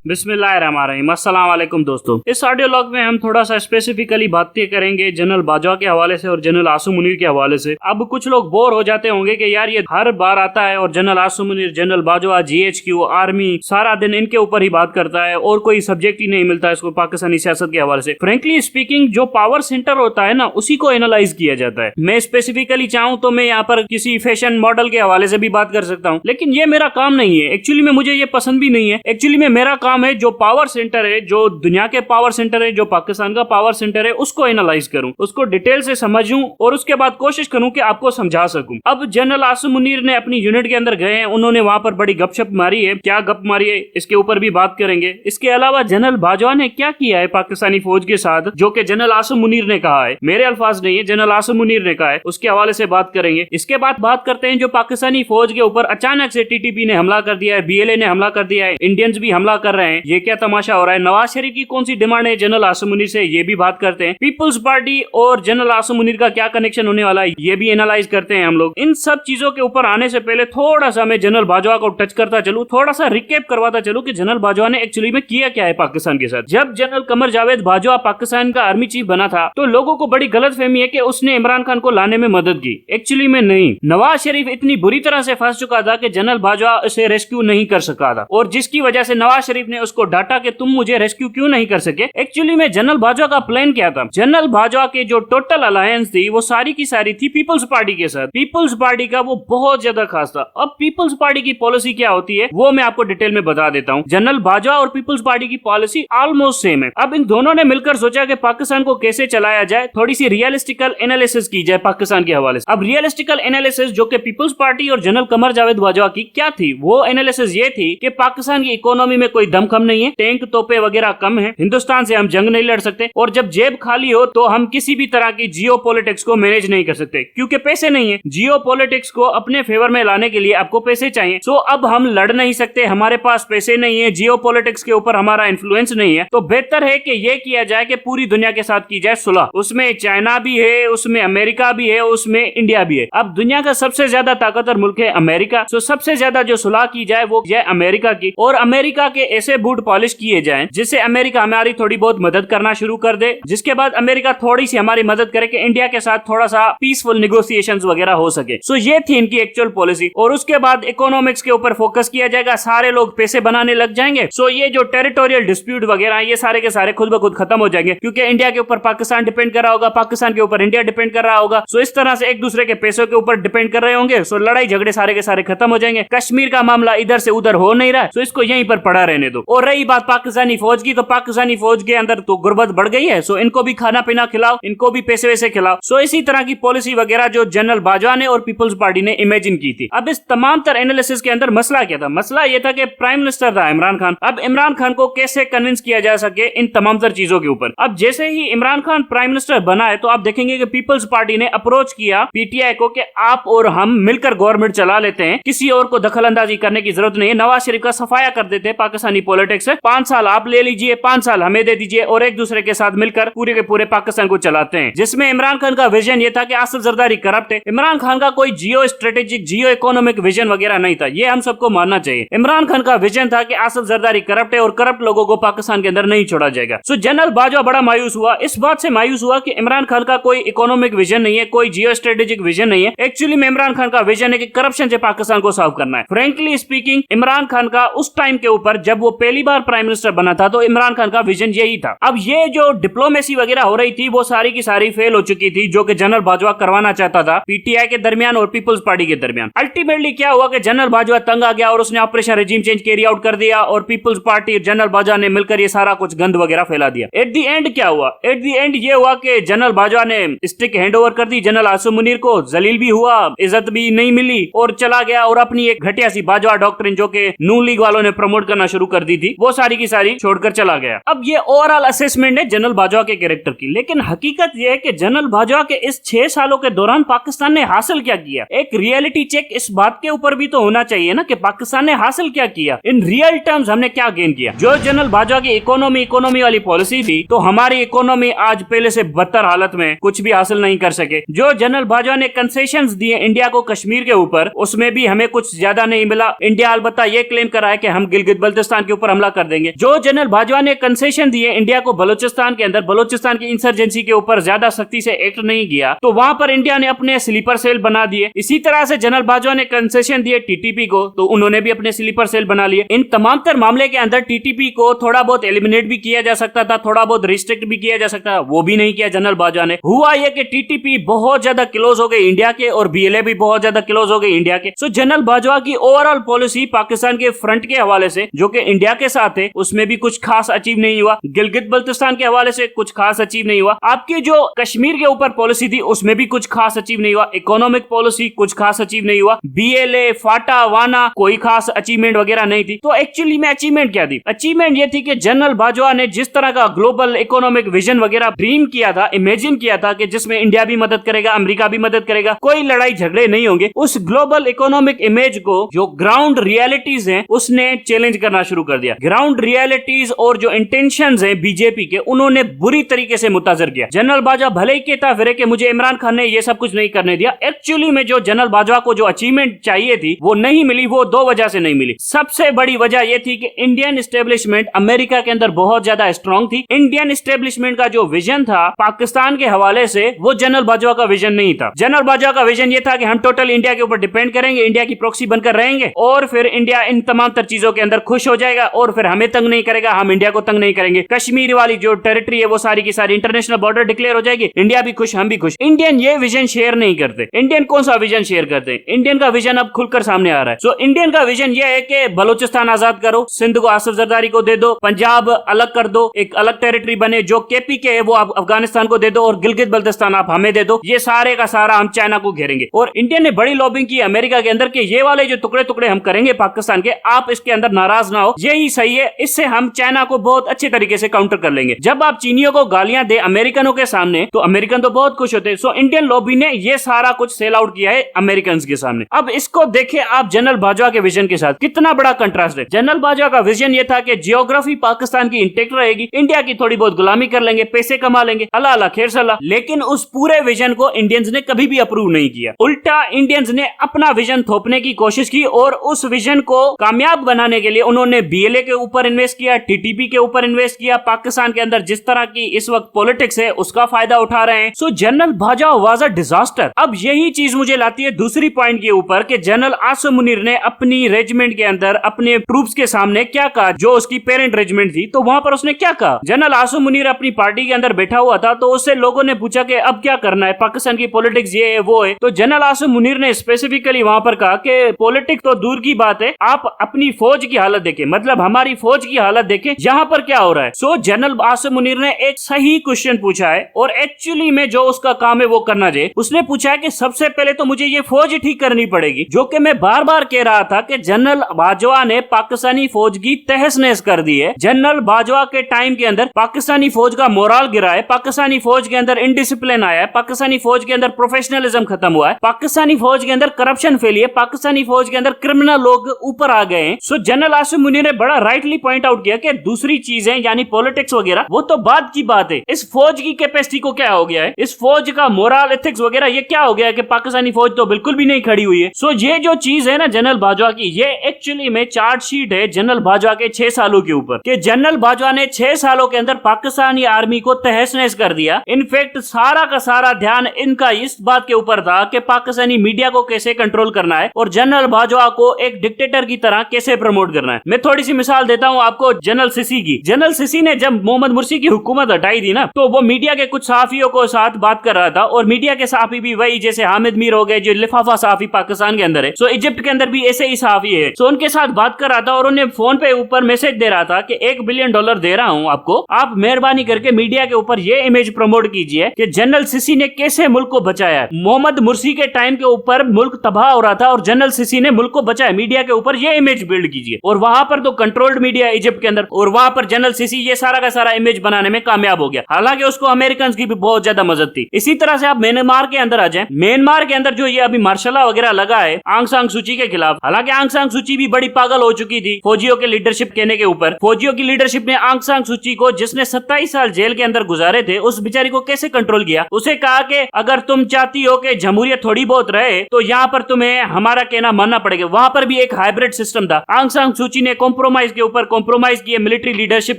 बिस्मिल्लाहिर्रहमानिर्रहीम। अस्सलाम वालेकुम दोस्तों। इस ऑडियो लॉग में हम थोड़ा सा स्पेसिफिकली बातें करेंगे जनरल बाजवा के हवाले से और जनरल आसिम मुनीर के हवाले से। अब कुछ लोग बोर हो जाते होंगे कि यार ये हर बार आता है और general Asim Munir, general Bajwa, GHQ, army सारा दिन इनके ऊपर ही बात करता है और कोई सब्जेक्ट ही नहीं मिलता इसको पाकिस्तानी सियासत के हवाले से। फ्रेंकली स्पीकिंग, जो पावर सेंटर होता है ना, उसी को एनालाइज किया जाता है। मैं स्पेसिफिकली चाहूँ तो मैं यहाँ पर किसी फैशन मॉडल के हवाले से भी बात कर सकता हूँ, लेकिन ये मेरा काम नहीं है। एक्चुअली में मुझे ये पसंद भी नहीं है। एक्चुअली में मेरा काम है जो पावर सेंटर है, जो दुनिया के पावर सेंटर है, जो पाकिस्तान का पावर सेंटर है, उसको एनालाइज करूं, उसको डिटेल से समझूं और उसके बाद कोशिश करूं कि आपको समझा सकूं। अब जनरल आसिम मुनीर ने अपनी यूनिट के अंदर गए हैं, उन्होंने वहां पर बड़ी गपशप मारी है। क्या गप मारी है इसके ऊपर भी बात करेंगे। इसके अलावा जनरल बाजवा ने क्या किया है पाकिस्तानी फौज के साथ, जो कि जनरल आसिम मुनीर ने कहा है, मेरे अल्फाज नहीं है, जनरल आसिम मुनीर ने कहा है, उसके हवाले से बात करेंगे। इसके बाद बात करते हैं जो पाकिस्तानी फौज के ऊपर अचानक से TTP ने हमला कर दिया है, BLA ने हमला कर दिया है, इंडियंस भी हमला कर रहे हैं, ये क्या तमाशा हो रहा है। नवाज शरीफ की कौन सी डिमांड है जनरल आसिम मुनीर से, ये भी बात करते हैं। पीपल्स पार्टी और जनरल आसिम मुनीर का क्या कनेक्शन होने वाला है, ये भी एनालाइज करते हैं हम लोग। इन सब चीजों के ऊपर आने से पहले थोड़ा सा मैं जनरल बाजवा को टच करता चलूं, थोड़ा सा रिकेप करवाता चलूं कि जनरल बाजवा ने एक्चुअली में किया क्या है पाकिस्तान के साथ। जब जनरल कमर जावेद बाजवा पाकिस्तान का आर्मी चीफ बना था तो लोगों को बड़ी गलतफहमी है कि उसने इमरान खान को लाने में मदद की। एक्चुअली में नहीं, नवाज शरीफ इतनी बुरी तरह से फंस चुका था कि जनरल बाजवा उसे रेस्क्यू नहीं कर सका था, और जिसकी वजह से नवाज शरीफ ने उसको डांटा कि तुम मुझे रेस्क्यू क्यों नहीं कर सके। एक्चुअली में जनरल बाजवा का प्लान क्या था, जनरल बाजवा के जो टोटल अलायंस थी वो सारी की सारी थी पीपल्स पार्टी के साथ। पीपल्स पार्टी का वो बहुत ज्यादा खास था। अब पीपल्स पार्टी की पॉलिसी क्या होती है वो मैं आपको डिटेल में बता देता हूँ। जनरल बाजवा और पीपल्स पार्टी की पॉलिसी ऑलमोस्ट सेम है। अब इन दोनों ने मिलकर सोचा कि पाकिस्तान को कैसे चलाया जाए, थोड़ी सी रियलिस्टिकल एनालिसिस की जाए पाकिस्तान के हवाले से। अब रियलिस्टिकल एनालिसिस जो कि पीपल्स पार्टी और जनरल कमर जावेद बाजवा की क्या थी, वो एनालिसिस ये थी कि पाकिस्तान की इकोनॉमी में कोई दमखम नहीं है, टैंक तोपे वगैरह कम है, हिंदुस्तान से हम जंग नहीं लड़ सकते, और जब जेब खाली हो तो हम किसी भी तरह की जियोपॉलिटिक्स को मैनेज नहीं कर सकते क्योंकि पैसे नहीं है। जियोपॉलिटिक्स को अपने फेवर में लाने के लिए आपको पैसे चाहिए। सो अब हम लड़ नहीं सकते, हमारे पास पैसे नहीं है, जियोपॉलिटिक्स के ऊपर हमारा इन्फ्लुएंस नहीं है, तो बेहतर है कि ये किया जाए कि पूरी दुनिया के साथ की जाए सुलह। उसमें चाइना भी है, उसमें अमेरिका भी है, उसमें इंडिया भी है। अब दुनिया का सबसे ज्यादा ताकतवर मुल्क है अमेरिका, तो सबसे ज्यादा जो सुलह की जाए वो जाए अमेरिका की, और अमेरिका के ऐसे बूट पॉलिश किए जाएं जिससे अमेरिका हमारी थोड़ी बहुत मदद करना शुरू कर दे, जिसके बाद अमेरिका थोड़ी सी हमारी मदद करे कि इंडिया के साथ थोड़ा सा पीसफुल नेगोशिएशंस वगैरह हो सके। सो ये थी इनकी एक्चुअल पॉलिसी। और उसके बाद इकोनॉमिक्स के ऊपर फोकस किया जाएगा, सारे लोग पैसे बनाने लग जाएंगे। सो ये जो टेरिटोरियल डिस्प्यूट वगैरह ये सारे के सारे खुद ब खुद खत्म हो जाएंगे, क्योंकि इंडिया के ऊपर पाकिस्तान डिपेंड कर रहा होगा, पाकिस्तान के ऊपर इंडिया डिपेंड कर रहा होगा। सो इस तरह से एक दूसरे के पैसों के ऊपर डिपेंड कर रहे होंगे। सो लड़ाई झगड़े सारे के सारे खत्म हो जाएंगे। कश्मीर का मामला इधर से उधर हो नहीं रहा, सो इसको यहीं पर पड़ा रहने दो। और रही बात पाकिस्तानी फौज की, तो पाकिस्तानी फौज के अंदर तो गुर्बत बढ़ गई है, सो इनको भी खाना पीना खिलाओ, इनको भी पैसे वैसे खिलाओ। सो इसी तरह की पॉलिसी वगैरह जो जनरल बाजवा ने और पीपल्स पार्टी ने इमेजिन की थी। अब इस तमाम तर एनालिसिस के अंदर मसला क्या था, मसला यह था कि प्राइम मिनिस्टर था इमरान खान। अब इमरान खान को कैसे कन्विंस किया जा सके इन तमाम तर चीजों के ऊपर। अब जैसे ही इमरान खान प्राइम मिनिस्टर बना है तो आप देखेंगे कि पीपल्स पार्टी ने अप्रोच किया PTI को कि आप और हम मिलकर गवर्नमेंट चला लेते हैं, किसी और को दखल अंदाजी करने की जरूरत नहीं है। नवाज शरीफ का सफाया कर देते हैं पाकिस्तानी पॉलिटिक्स से, 5 साल आप ले लीजिए, 5 साल हमें दे दीजिए, और एक दूसरे के साथ मिलकर पूरे के पूरे पाकिस्तान को चलाते हैं। जिसमें इमरान खान का विजन ये था कि आसिफ जरदारी करप्ट है। इमरान खान का कोई जियो स्ट्रेटेजिक, जियो इकोनॉमिक विजन वगैरह नहीं था, ये हम सबको मानना चाहिए। इमरान खान का विजन था कि आसिफ जरदारी करप्ट है और करप्ट लोगों को पाकिस्तान के अंदर नहीं छोड़ा जाएगा। सो जनरल बाजवा बड़ा मायूस हुआ, इस बात से मायूस हुआ कि इमरान खान का कोई इकोनॉमिक विजन नहीं है, कोई जियो स्ट्रेटेजिक विजन नहीं है। एक्चुअली में इमरान खान का विजन है कि करप्शन से पाकिस्तान को साफ करना है। फ्रेंकली स्पीकिंग, इमरान खान का उस टाइम के ऊपर जब वो पहली बार प्राइम मिनिस्टर बना था तो इमरान खान का विजन यही था। अब ये जो डिप्लोमेसी वगैरह हो रही थी वो सारी की सारी फेल हो चुकी थी, जो कि जनरल बाजवा करवाना चाहता था PTI के दरमियान और पीपल्स पार्टी के दरमियान। अल्टीमेटली क्या हुआ कि जनरल बाजवा तंग आ गया और उसने operation regime change carry out कर दिया, और पीपल्स पार्टी जनरल बाजवा ने मिलकर ये सारा कुछ गंद वगैरह फैला दिया। एट द एंड क्या हुआ, एट द एंड ये हुआ कि जनरल बाजवा ने स्टिक हैंड ओवर कर दी जनरल आसिम मुनीर को, जलील भी हुआ, इज्जत भी नहीं मिली, और चला गया और अपनी एक घटिया सी बाजवा डॉक्ट्रिन जो कि नून लीग वालों ने प्रमोट करना शुरू कर दी थी, वो सारी की सारी छोड़कर चला गया। अब ये ओवरऑल असेसमेंट है जनरल बाजवा के कैरेक्टर की, लेकिन हकीकत यह है कि जनरल बाजवा के इस 6 सालों के दौरान पाकिस्तान ने हासिल क्या किया। एक रियलिटी चेक इस बात के ऊपर भी तो होना चाहिए ना कि पाकिस्तान ने हासिल क्या किया, इन रियल टर्म्स हमने क्या गेन किया। जो जनरल बाजवा की इकोनॉमी वाली पॉलिसी थी तो हमारी इकोनॉमी आज पहले से बदतर हालत में, कुछ भी हासिल नहीं कर सके। जो जनरल बाजवा ने कंसेशंस दिए इंडिया को कश्मीर के ऊपर, उसमें भी हमें कुछ ज्यादा नहीं मिला। इंडिया अलबत्ता ये क्लेम कर रहा है कि हम गिलगित बल्तिस्तान के ऊपर हमला कर देंगे। जो जनरल बाजवा ने कंसेशन दिए इंडिया को बलूचिस्तान के अंदर, बलूचिस्तान की इंसर्जेंसी के ऊपर ज्यादा सख्ती से एक्ट नहीं किया, तो वहां पर इंडिया ने अपने स्लीपर सेल बना दिए। इसी तरह से जनरल बाजवा ने कंसेशन दिए टीटीपी को, तो उन्होंने भी अपने स्लीपर सेल बना लिए। इन तमाम तर मामले के अंदर टीटीपी को थोड़ा बहुत एलिमिनेट भी किया जा सकता था, थोड़ा बहुत रिस्ट्रिक्ट भी किया जा सकता था, वो भी नहीं किया जनरल बाजवा ने। हुआ यह कि टीटीपी बहुत ज्यादा क्लोज हो गई इंडिया के और बीएलए भी बहुत ज्यादा क्लोज हो गई इंडिया के। सो जनरल बाजवा की ओवरऑल पॉलिसी पाकिस्तान के फ्रंट के हवाले से, जो कि इंडिया के साथ है, उसमें भी कुछ खास अचीव नहीं हुआ। गिलगित बल्तिस्तान के हवाले से कुछ खास अचीव नहीं हुआ। आपकी जो कश्मीर के ऊपर पॉलिसी थी उसमें भी कुछ खास अचीव नहीं हुआ। इकोनॉमिक पॉलिसी कुछ खास अचीव नहीं हुआ। बीएलए, फाटा, वाना कोई खास अचीवमेंट वगैरह नहीं थी। तो एक्चुअली में अचीवमेंट क्या थी? अचीवमेंट ये थी कि जनरल बाजवा ने जिस तरह का ग्लोबल इकोनॉमिक विजन वगैरह ड्रीम किया था, इमेजिन किया था कि जिसमें इंडिया भी मदद करेगा, अमेरिका भी मदद करेगा, कोई लड़ाई झगड़े नहीं होंगे, उस ग्लोबल इकोनॉमिक इमेज को जो ग्राउंड रियलिटीज हैं उसने चैलेंज करना शुरू कर दिया। ग्राउंड रियलिटीज और जो इंटेंशंस हैं बीजेपी के, उन्होंने बुरी तरीके से मुताजर किया। जनरल बाजवा भले ही कहता फिरे कि मुझे इमरान खान ने ये सब कुछ नहीं करने दिया, एक्चुअली में जो जनरल बाजवा को जो अचीवमेंट चाहिए थी वो नहीं मिली। वो दो वजह से नहीं मिली। सबसे बड़ी वजह यह थी कि इंडियन एस्टेब्लिशमेंट अमेरिका के अंदर बहुत ज्यादा स्ट्रांग थी। इंडियन एस्टेब्लिशमेंट का जो विजन था पाकिस्तान के हवाले से, वो जनरल बाजवा का विजन नहीं था। जनरल बाजवा का विजन ये था कि हम टोटल इंडिया के ऊपर डिपेंड करेंगे, इंडिया की प्रॉक्सी बनकर रहेंगे और फिर इंडिया इन तमाम तर चीजों के अंदर खुश हो जाएगा और फिर हमें तंग नहीं करेगा, हम इंडिया को तंग नहीं करेंगे। कश्मीर वाली जो टेरिटरी है वो सारी की सारी इंटरनेशनल बॉर्डर डिक्लेयर हो जाएगी, इंडिया भी खुश, हम भी खुश। इंडियन ये विजन शेयर नहीं करते। इंडियन कौन सा विजन शेयर करते हैं? इंडियन का विजन अब खुलकर सामने आ रहा है। सो इंडियन का विजन ये है कि बलूचिस्तान आजाद करो, सिंध को आसिफ जरदारी को दे दो, पंजाब अलग कर दो, एक अलग टेरिटरी बने, जो केपी के है वो आप अफगानिस्तान को दे दो और गिलगित बल्तिस्तान आप हमें दे दो। ये सारे का सारा हम चाइना को घेरेंगे। और इंडिया ने बड़ी लॉबिंग की अमेरिका के अंदर कि ये वाले जो टुकड़े टुकड़े हम करेंगे पाकिस्तान के, आप इसके अंदर नाराज ना हो, यही सही है, इससे हम चाइना को बहुत अच्छे तरीके से काउंटर कर लेंगे। जब आप चीनियों को गालियां दे अमेरिकनों के सामने तो अमेरिकन तो बहुत खुश होते हैं। सो इंडियन लॉबी ने ये सारा कुछ सेल आउट किया है अमेरिकन के सामने। अब इसको देखे आप जनरल बाजवा के विजन के साथ, कितना बड़ा कंट्रास्ट है। जनरल बाजवा का विजन ये था कि जियोग्राफी पाकिस्तान की इंटेक्ट रहेगी, इंडिया की थोड़ी बहुत गुलामी कर लेंगे, पैसे कमा लेंगे, अल्लाह अल्लाह खैर सलाह। लेकिन उस पूरे विजन को इंडियंस ने कभी भी अप्रूव नहीं किया। उल्टा इंडियंस ने अपना विजन थोपने की कोशिश की और उस विजन को कामयाब बनाने के लिए उन्होंने बीएलए के ऊपर इन्वेस्ट किया, टीटीपी के ऊपर इन्वेस्ट किया। पाकिस्तान के अंदर जिस तरह की इस वक्त पॉलिटिक्स है उसका फायदा उठा रहे हैं। सो general Bajwa was a disaster. अब यही चीज मुझे लाती है दूसरी पॉइंट के ऊपर कि जनरल आसिम मुनीर ने अपनी रेजिमेंट के अंदर अपने ट्रूप्स के सामने क्या कहा, जो उसकी पेरेंट रेजिमेंट थी, तो वहां पर उसने क्या कहा। जनरल आसिम मुनीर अपनी पार्टी के अंदर बैठा हुआ था, तो उससे लोगों ने पूछा कि अब क्या करना है, पाकिस्तान की पॉलिटिक्स ये है वो है। तो जनरल आसिम मुनीर ने स्पेसिफिकली वहां पर कहा कि पॉलिटिक्स तो दूर की बात है, आप अपनी फौज की हालत देखें, मतलब हमारी फौज की हालत देखें, यहाँ पर क्या हो रहा है। सो जनरल आसिम मुनीर ने एक सही क्वेश्चन पूछा है और एक्चुअली में जो उसका काम है वो करना चाहिए। उसने पूछा है कि सबसे पहले तो मुझे ये फौज ठीक करनी पड़ेगी, जो कि मैं बार बार कह रहा था कि जनरल बाजवा ने पाकिस्तानी फौज की तहस नहस कर दी है। जनरल बाजवा के टाइम के अंदर पाकिस्तानी फौज का मोरल गिरा है, पाकिस्तानी फौज के अंदर इनडिसिप्लिन आया है, पाकिस्तानी फौज के अंदर प्रोफेशनलिज्म खत्म हुआ है, पाकिस्तानी फौज के अंदर करप्शन फैली है, पाकिस्तानी फौज के अंदर क्रिमिनल लोग ऊपर आ गए हैं। सो जनरल आसिम मुनीर ने बड़ा राइटली पॉइंट आउट किया कि दूसरी चीजें यानी पॉलिटिक्स वगैरह वो तो बाद की बात है, इस फौज की कैपेसिटी को क्या हो गया है, इस फौज का मोरल एथिक्स वगैरह ये क्या हो गया है कि पाकिस्तानी फौज तो बिल्कुल भी नहीं खड़ी हुई है। सो ये जो चीज है ना जनरल बाजवा की, ये एक्चुअली में चार्जशीट है जनरल बाजवा के 6 सालों के ऊपर कि जनरल बाजवा ने 6 सालों के अंदर पाकिस्तानी आर्मी को तहस नहस कर दिया। इनफैक्ट सारा का सारा ध्यान इनका इस बात के ऊपर था कि पाकिस्तानी मीडिया को कैसे कंट्रोल करना है और जनरल बाजवा को एक डिक्टेटर की तरह कैसे प्रमोट करना है। मैं थोड़ी सी मिसाल देता हूं आपको जनरल सिसी की। जनरल सिसी ने जब मोहम्मद मुर्सी की हुकूमत हटाई थी ना, तो वो मीडिया के कुछ सहाफियों को साथ बात कर रहा था और मीडिया के सहाफी भी वही जैसे हामिद मीर हो गए जो लिफाफा सहाफी पाकिस्तान के अंदर है। सो इजिप्ट के अंदर भी ऐसे ही सहाफी है। सो उनके साथ बात कर रहा था और उन्हें फोन पे ऊपर मैसेज दे रहा था कि $1 बिलियन दे रहा हूं आपको, आप मेहरबानी करके मीडिया के ऊपर ये इमेज प्रमोट कीजिए कि जनरल सिसी ने कैसे मुल्क को बचाया है। मोहम्मद मुर्सी के टाइम के ऊपर मुल्क तबाह हो रहा था और जनरल सिसी ने मुल्क को बचाया, मीडिया के ऊपर ये इमेज बिल्ड कीजिए। और वहां पर तो कंट्रोल्ड मीडिया इजिप्ट के अंदर, और वहां पर जनरल सिसी ये सारा का सारा इमेज बनाने में कामयाब हो गया। हालांकि उसको अमेरिकन की भी बहुत ज्यादा मदद थी। इसी तरह से आप म्यांमार के अंदर आ जाए, म्यांमार के अंदर जो ये अभी मार्शल लॉ वगैरह लगा है आंग सान सूची के खिलाफ, हालांकि आंग सान सूची भी बड़ी पागल हो चुकी थी फौजियों के लीडरशिप कहने के ऊपर। फौजियों की लीडरशिप ने आंग सान सूची को, जिसने 27 साल जेल के अंदर गुजारे थे, उस बेचारी को कैसे कंट्रोल किया। उसे कहा कि अगर तुम चाहती हो कि जमहूरियत थोड़ी बहुत रहे तो यहाँ पर तुम्हें हमारा कहना मानना पड़ेगा। वहां पर भी एक हाइब्रिड सिस्टम था। आंग सान सूची ने कॉम्प्रोमाइज कॉम्प्रोमाइज के ऊपर कॉम्प्रोमाइज किए मिलिट्री लीडरशिप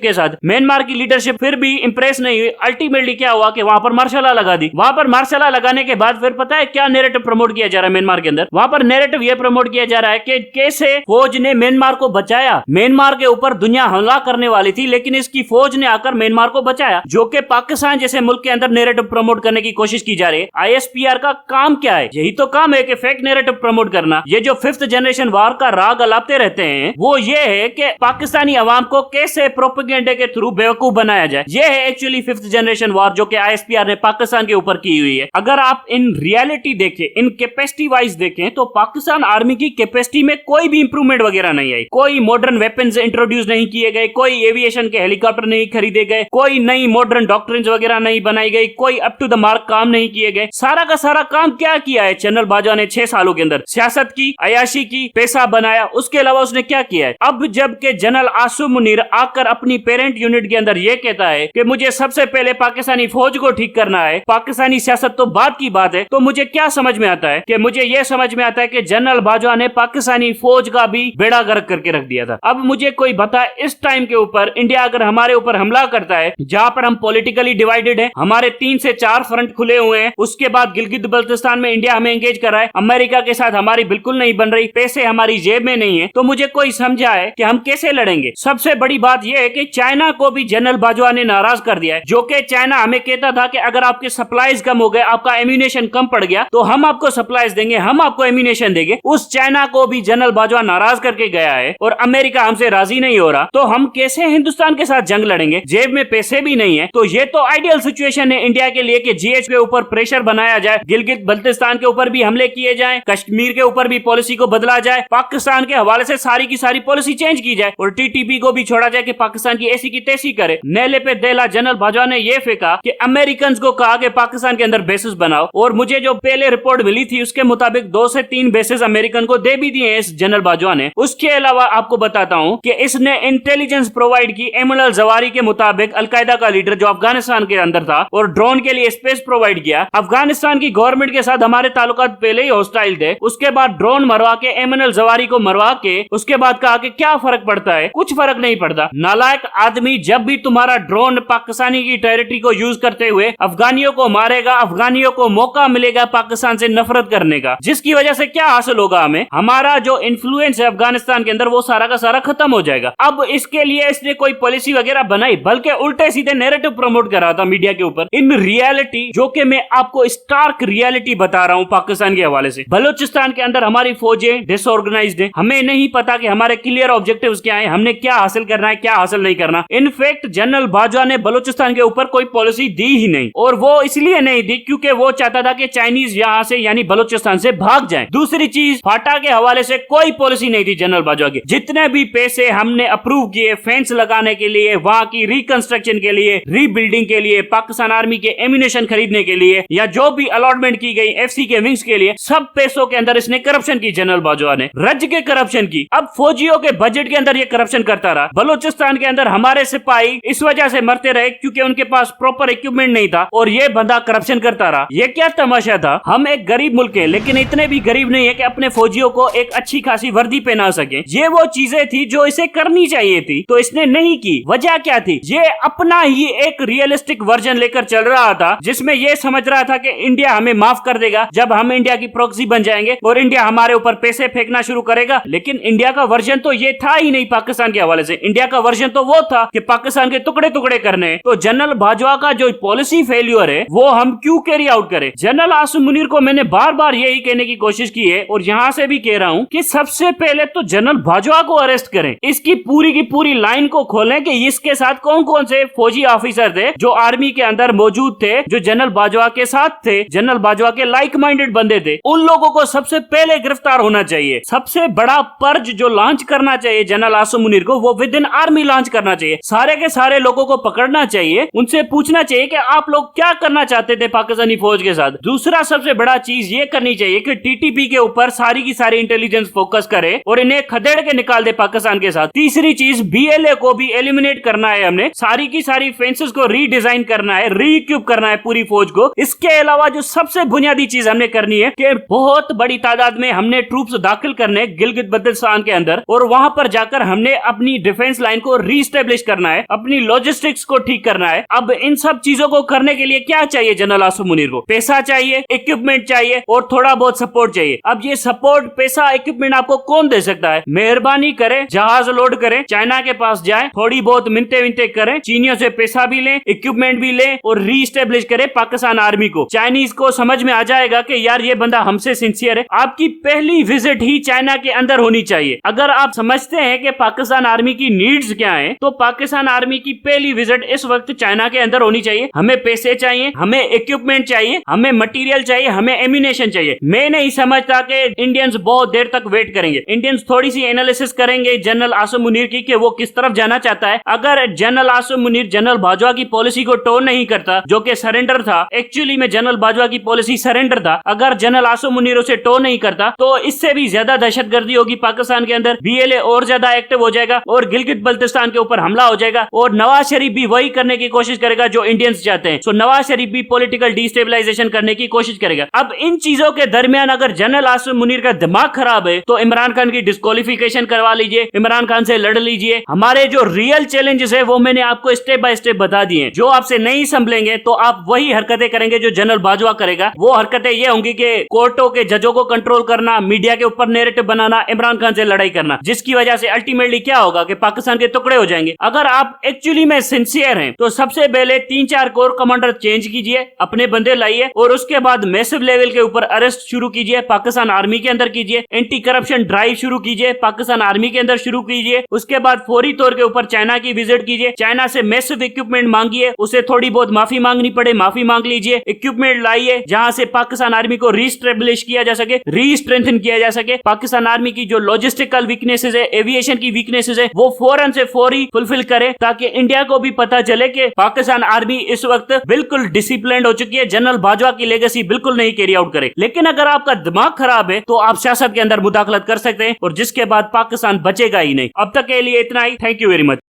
के साथ। म्यांमार की लीडरशिप फिर भी इंप्रेस नहीं हुई। अल्टीमेटली क्या हुआ कि वहां पर मार्शल लॉ लगा दी। वहां पर मार्शल लॉ लगाने के बाद फिर पता है क्या नैरेटिव प्रमोट किया जा रहा है म्यांमार के अंदर? वहां पर नैरेटिव ये प्रमोट किया जा रहा है कि कैसे फौज ने म्यांमार को बचाया। म्यांमार के ऊपर दुनिया हमला करने वाली थी, लेकिन इसकी फौज ने आकर म्यांमार को बचाया, जो कि पाकिस्तान जैसे मुल्क के अंदर नैरेटिव प्रमोट करने की कोशिश की जा रही है। आईएसपीआर का काम क्या है? यही तो काम है कि फेक नैरेटिव प्रमोट करना। ये जो 5th जनरेशन वार का राग अलापते रहते हैं वो ये है कि पाकिस्तानी अवाम को कैसे प्रोपेगेंडे के थ्रू बेवकूफ बनाया जाए। ये है एक्चुअली 5th जनरेशन वार जो कि आईएसपीआर ने पाकिस्तान के ऊपर की हुई है। अगर आप इन रियलिटी देखें, इन कैपेसिटी वाइज देखें, तो पाकिस्तान आर्मी की कैपेसिटी में कोई भी इंप्रूवमेंट वगैरह नहीं आई। कोई मॉडर्न वेपन्स इंट्रोड्यूस नहीं किए गए, कोई एविएशन के हेलीकॉप्टर नहीं खरीदे गए, कोई नई मॉडर्न डॉक्ट्रिन्स वगैरह नहीं बनाई गई, कोई अप टू द मार्क काम नहीं किए गए। सारा का सारा काम क्या किया है जनरल बाजवा ने 6 सालों के अंदर? सियासत की, अयाशी की, पैसा बनाया। उसके अलावा उसने क्या किया है? अब जबकि जनरल आसिम मुनीर आकर अपनी पेरेंट यूनिट के अंदर यह कहता है कि मुझे सबसे पहले पाकिस्तानी फौज को ठीक करना है, पाकिस्तानी सियासत तो बात की बात है, तो मुझे क्या समझ में आता है कि मुझे यह समझ में आता है कि जनरल बाजवा ने पाकिस्तानी फौज का भी बेड़ा गर्क करके रख दिया था। अब मुझे कोई बताए इस टाइम के ऊपर इंडिया अगर हमारे ऊपर हमला करता है, जहां पर हम पॉलिटिकली डिवाइडेड हैं, हमारे 3 से 4 फ्रंट खुले हुए हैं, उसके बाद गिलगित बल्तिस्तान में इंडिया हमें एंगेज कर रहा है, अमेरिका के साथ हमारी बिल्कुल नहीं बन रही, पैसे हमारी जेब में नहीं है, तो मुझे कोई समझाए कि हम कैसे लड़ेंगे। सबसे बड़ी बात यह है कि चाइना को भी जनरल बाजवा ने नाराज कर दिया है, जो कि चाइना हमें कहता था कि अगर आपके सप्लाईज कम हो गए, आपका एम्यूनेशन कम पड़ गया, तो हम आपको सप्लाईज देंगे, हम आपको एम्यूनेशन देंगे। उस चाइना को भी जनरल बाजवा नाराज करके गया है और अमेरिका हमसे राजी नहीं हो रहा, तो हम कैसे हिंदुस्तान के साथ जंग लड़ेंगे? जेब में पैसे भी नहीं है। तो ये तो आइडियल सिचुएशन है इंडिया के लिए कि जीएच के ऊपर प्रेशर बनाया जाए, गिलगित बल्तिस्तान के ऊपर भी हमले किए जाएं, कश्मीर के ऊपर भी पॉलिसी को बदला जाए, पाकिस्तान के हवाले से सारी की सारी पॉलिसी चेंज की जाए और टीटीपी को भी छोड़ा जाए कि पाकिस्तान की ऐसी की तैसी करे। नेले पे देला जनरल बाजवा ने यह फेंका कि अमेरिकन को कहा कि पाकिस्तान के अंदर बेसिस बनाओ, और मुझे जो पहले रिपोर्ट मिली थी उसके मुताबिक 2 से 3 बेसिस अमेरिकन को दे भी दिए इस जनरल बाजवा ने। उसके अलावा आपको बताता हूं कि इसने इंटेलिजेंस प्रोवाइड की एमन अल जवारी के मुताबिक अलकायदा का लीडर जो अफगानिस्तान के अंदर था, और ड्रोन के लिए स्पेस प्रोवाइड किया। अफगानिस्तान की गवर्नमेंट के साथ हमारे ताल्लुकात पहले ही हॉस्टाइल थे, उसके बाद ड्रोन मरवा के एमन अल जवारी को मरवा के उसके बाद कहा कि क्या फर्क पड़ता है? कुछ फर्क नहीं पड़ता। नालायक आदमी, जब भी तुम्हारा ड्रोन पाकिस्तानी की टेरिटरी को यूज करते हुए अफगानियों को मारेगा, अफगानियों को मौका मिलेगा पाकिस्तान से नफरत करने का, जिसकी वजह से क्या हासिल होगा हमें? हमारा जो इन्फ्लुएंस है अफगानिस्तान के अंदर वो सारा का सारा खत्म हो जाएगा। अब इसके लिए इसने कोई पॉलिसी वगैरह बनाई, बल्कि उल्टे सीधे नैरेटिव प्रमोट कर रहा था मीडिया के ऊपर। इन रियलिटी, जो कि मैं आपको स्टार्क रियलिटी बता रहा हूं पाकिस्तान के हवाले से, बलूचिस्तान के अंदर हमारी फौजें डिसऑर्गेनाइज्ड है, हमें नहीं पता कि हमारे क्लियर ऑब्जेक्टिव्स क्या है, हमने क्या हासिल करना है, क्या हासिल नहीं करना। इनफैक्ट जनरल बाजवा ने बलूचिस्तान के ऊपर कोई पॉलिसी दी ही नहीं, और वो इसलिए नहीं दी क्योंकि वो चाहता था कि चाइनीज यहां से यानी बलूचिस्तान से भाग जाएं। दूसरी चीज, फाटा के हवाले से कोई पॉलिसी नहीं थी जनरल बाजवा की। जितने भी पैसे हमने अप्रूव किए फेंस लगाने के लिए, वहां की रिकंस्ट्रक्शन के लिए, रीबिल्डिंग के लिए, पाकिस्तान आर्मी के एम्यूनेशन खरीदने के लिए, या जो भी अलॉटमेंट की गई एफसी के विंग्स के लिए, सब पैसों के अंदर इसने करप्शन की। जनरल बाजवा ने रज के करप्शन की। अब फौजियों के बजट के अंदर ये करप्शन करता रहा। बलूचिस्तान के अंदर हमारे सिपाही इस वजह से मरते रहे क्योंकि उनके पास प्रॉपर इक्विपमेंट नहीं था, और ये बंदा करप्शन करता रहा। ये क्या तमाशा था? हम एक गरीब मुल्क है, लेकिन इतने भी गरीब नहीं है कि अपने फौजियों को एक अच्छी खासी वर्दी पहना सके। ये वो चीजें थी जो इसे करनी चाहिए थी, तो इसने नहीं की। वजह क्या थी? ये अपना ही एक रियलिस्टिक वर्जन लेकर चल रहा था, जिसमें ये समझ रहा था कि इंडिया हमें माफ कर देगा जब हम इंडिया की प्रॉक्सी बन जाएंगे और इंडिया हमारे ऊपर पैसे फेंकना शुरू करेगा। लेकिन इंडिया का वर्जन तो ये था ही नहीं पाकिस्तान के हवाले से। इंडिया का वर्जन तो वो था कि पाकिस्तान के टुकड़े टुकड़े करने। तो जनरल बाजवा का जो पॉलिसी फेल्यूर है वो हम क्यों कैरी आउट करें? जनरल आसिम मुनीर को मैंने बार बार यही कहने की कोशिश की है, और यहां से भी कह रहा हूं कि सबसे पहले तो जनरल बाजवा को अरेस्ट करें, इसकी पूरी की पूरी लाइन को खोलें कि इसके साथ कौन कौन से फौजी ऑफिसर थे जो आर्मी के अंदर मौजूद थे, जो जनरल बाजवा के साथ थे, जनरल बाजवा के लाइक माइंडेड बंदे थे। उन लोगों को सबसे पहले गिरफ्तार होना चाहिए। सबसे बड़ा पर्ज जो लॉन्च करना चाहिए जनरल आसिम मुनीर को, वो विद इन आर्मी लॉन्च करना चाहिए। सारे के सारे लोगों को पकड़ना चाहिए, उनसे पूछना चाहिए कि आप लोग क्या करना चाहते थे पाकिस्तानी फौज के साथ। दूसरा सबसे बड़ा चीज ये करनी चाहिए कि टीटीपी के ऊपर सारी की सारी इंटेलिजेंस फोकस करे और इन्हें खदेड़ के निकाल दे पाकिस्तान के साथ। तीसरी चीज, बीएलए को भी एलिमिनेट करना है, हमने सारी की सारी फेंसेस को रीडिजाइन करना है, रीइक्विप करना है पूरी फौज को। इसके अलावा जो सबसे बुनियादी चीज हमने करनी है कि बहुत बड़ी तादाद में हमने ट्रूप्स दाखिल करने गिलगित बल्तिस्तान के अंदर, और वहां पर जाकर हमने अपनी डिफेंस लाइन को रीस्टेब्लिश करना है, अपनी लॉजिस्टिक्स को ठीक करना है। अब इन सब चीजों को करने के लिए क्या चाहिए जनरल आसिम मुनीर को? पैसा चाहिए, इक्विपमेंट चाहिए और थोड़ा बहुत सपोर्ट चाहिए। अब ये सपोर्ट, पैसा, इक्विपमेंट आपको कौन दे सकता है? मेहरबानी करें, जहाज लोड करें, चाइना के पास जाए, थोड़ी बहुत मिनते विनते करें, चीनियों से पैसा भी लें, इक्विपमेंट भी लें और रीस्टेब्लिश करें पाकिस्तान आर्मी को। चाइनीज को समझ में आ जाएगा कि यार ये बंदा हमसे सिंसियर है। आपकी पहली विजिट ही चाइना के अंदर होनी चाहिए। अगर आप समझते हैं कि पाकिस्तान आर्मी की नीड्स क्या है, तो पाकिस्तान आर्मी की पहली विजिट इस वक्त चाइना के अंदर होनी चाहिए। हमें पैसे चाहिए, हमें इक्विपमेंट चाहिए, हमें मटेरियल चाहिए, हमें एम्यूनेशन चाहिए। मैं नहीं समझता कि इंडियंस बहुत देर तक वेट करेंगे। इंडियंस थोड़ी सी एनालिसिस करेंगे जनरल आसिम मुनीर की कि वो किस तरफ जाना चाहता है। अगर जनरल आसिम मुनीर जनरल बाजवा की पॉलिसी को टोन नहीं करता, जो कि सरेंडर था, एक्चुअली में जनरल बाजवा की पॉलिसी सरेंडर था, अगर जनरल आसिम मुनीर उसे टोन नहीं करता तो इससे भी ज्यादा दहशतगर्दी होगी पाकिस्तान के अंदर। बीएलए और ज्यादा एक्टिव हो जाएगा और गिलगित बल्तिस्तान के ऊपर हमला हो जाएगा और नवाज शरीफ भी वही करने की कोशिश करेगा जो इंडियंस चाहते हैं। सो नवाज शरीफ भी पॉलिटिकल डिस्टेबलाइजेशन करने की कोशिश करेगा। अब इन चीजों के दरमियान अगर जनरल आसिम मुनीर का दिमाग खराब है तो इमरान खान की डिस्क्वालिफिकेशन करवा लीजिए, इमरान खान से लड़ लीजिए। हमारे जो रियल चैलेंजेस है वो मैंने आपको स्टेप बाय स्टेप बता दिए। जो आपसे नहीं संभलेंगे तो आप वही हरकतें करेंगे जो जनरल बाजवा करेगा। वो हरकतें ये होंगी कि कोर्टों के जजों को कंट्रोल करना, मीडिया के ऊपर नैरेटिव बनाना, इमरान खान से लड़ाई करना, जिसकी वजह से अल्टीमेटली क्या होगा कि पाकिस्तान के टुकड़े हो जाएंगे। अगर आप एक्चुअली में सिंसियर हैं तो सबसे पहले 3-4 कोर कमांडर चेंज कीजिए, अपने बंदे लाइए और उसके बाद मैसिव लेवल के ऊपर अरेस्ट शुरू कीजिए, पाकिस्तान आर्मी के अंदर कीजिए, एंटी करप्शन ड्राइव शुरू कीजिए, पाकिस्तान आर्मी के अंदर शुरू कीजिए। उसके बाद फौरी तौर के ऊपर चाइना की विजिट कीजिए, चाइना से मैसिव इक्विपमेंट मांगिए, उसे थोड़ी बहुत माफी मांगनी पड़े माफी मांग लीजिए, इक्विपमेंट लाइए जहां से पाकिस्तान आर्मी को रीस्टेब्लिश किया जा सके, रीस्ट्रेंथन किया जा सके। पाकिस्तान आर्मी की जो लॉजिस्टिकल वीकनेसेस है, एविएशन की वीकनेसेस है, वो फौरन से फौरी फुलफिल करे ताकि इंडिया को भी पता चले कि पाकिस्तान आर्मी इस वक्त बिल्कुल डिसिप्लिन्ड हो चुकी है, जनरल बाजवा की लेगेसी बिल्कुल नहीं कैरी आउट करे। लेकिन अगर आपका दिमाग खराब है तो आप सियासत के अंदर मुदाखलत कर सकते हैं और जिसके बाद पाकिस्तान बचेगा ही नहीं। अब तक के लिए इतना ही। Thank you very much.